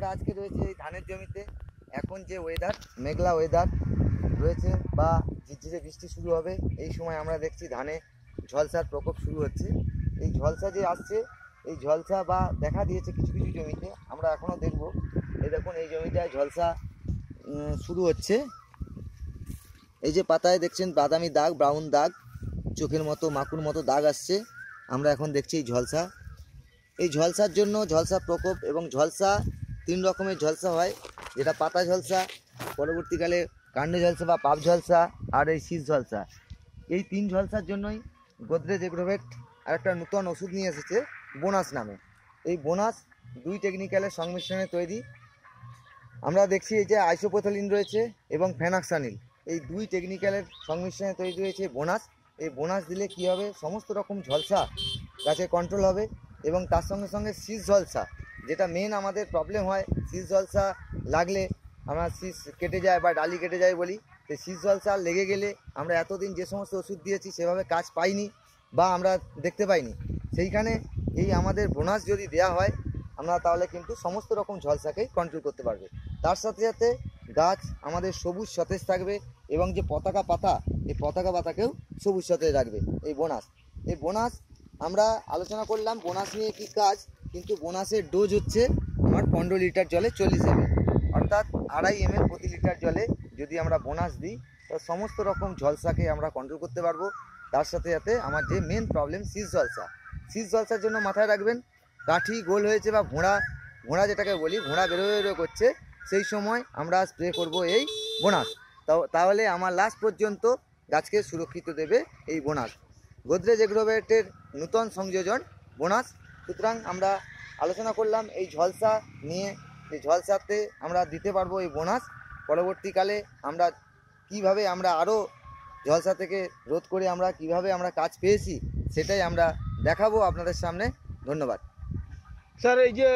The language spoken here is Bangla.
আমরা আজকে রয়েছে এই ধানের জমিতে। এখন যে ওয়েদার, মেঘলা ওয়েদার রয়েছে বা ঝিরঝিরে বৃষ্টি শুরু হবে, এই সময় আমরা দেখছি ধানে ঝলসার প্রকোপ শুরু হচ্ছে। এই ঝলসা যে আসছে, এই ঝলসা বা দেখা দিয়েছে কিছু কিছু জমিতে, আমরা এখনও দেখব। এই দেখুন, এই জমিটায় ঝলসা শুরু হচ্ছে। এই যে পাতায় দেখছেন বাদামি দাগ, ব্রাউন দাগ, চোখের মতো মাকুর মতো দাগ আসছে। আমরা এখন দেখছি এই ঝলসা। এই ঝলসার জন্য ঝলসা প্রকোপ এবং ঝলসা 3 রকমের ঝলসা হয়, যেটা পাতা ঝলসা, পরবর্তীকালে কাণ্ড ঝলসা বা পাপ ঝলসা, আর এই শীষ ঝলসা। এই 3 ঝলসার জন্যই গোদরেজ এগ্রোভেট আর একটা নতুন ওষুধ নিয়ে এসেছে বোনাস নামে। এই বোনাস 2 টেকনিক্যালের সংমিশ্রণে তৈরি। আমরা দেখছি এই যে আইসোপ্রোথিলিন রয়েছে এবং ফেনাক্সানিল, এই 2 টেকনিক্যালের সংমিশ্রণে তৈরি হয়েছে বোনাস। এই বোনাস দিলে কী হবে, সমস্ত রকম ঝলসা গাছে কন্ট্রোল হবে। এবং তার সঙ্গে সঙ্গে শীষ ঝলসা, যেটা মেন আমাদের প্রবলেম হয়, শীষ ঝলসা লাগলে আমরা শীষ কেটে যায় বা ডালি কেটে যায় বলি। তো শীষ ঝলসা লেগে গেলে আমরা এতদিন যে সমস্ত ওষুধ দিয়েছি সেভাবে কাজ পাইনি বা আমরা দেখতে পাইনি। সেইখানে এই আমাদের বোনাস যদি দেওয়া হয়, আমরা তাহলে কিন্তু সমস্ত রকম ঝলসাকেই কন্ট্রোল করতে পারবে। তার সাথে সাথে গাছ আমাদের সবুজ সতেজ থাকবে এবং যে পতাকা পাতা, এই পতাকা পাতাকেও সবুজ সতেজ রাখবে এই বোনাস। এই বোনাস আমরা আলোচনা করলাম বোনাস নিয়ে কী কাজ, কিন্তু বোনাসের ডোজ হচ্ছে আমার 15 লিটার জলে 40 ml, অর্থাৎ 2.5 ml প্রতি লিটার জলে যদি আমরা বোনাস দিই, তো সমস্ত রকম ঝলসাকে আমরা কন্ট্রোল করতে পারবো। তার সাথে সাথে আমার যে মেন প্রবলেম শীষ ঝলসা, শীষ ঝলসার জন্য মাথায় রাখবেন, কাঠি গোল হয়েছে বা ঘোড়া যেটাকে বলি, ঘোড়া বেরো করছে, সেই সময় আমরা স্প্রে করব এই বোনাস। তাহলে আমার লাস্ট পর্যন্ত গাছকে সুরক্ষিত দেবে এই বোনাস। গোদরেজ এগ্রোভেটের নূতন সংযোজন বোনাস। সুতরাং আমরা আলোচনা করলাম এই ঝলসা নিয়ে, এই ঝলসাতে আমরা দিতে পারবো এই বোনাস। পরবর্তীকালে আমরা কিভাবে আমরা আরও ঝলসা থেকে রোধ করে আমরা কিভাবে আমরা কাজ পেয়েছি, সেটাই আমরা দেখাবো আপনাদের সামনে। ধন্যবাদ স্যার। এই যে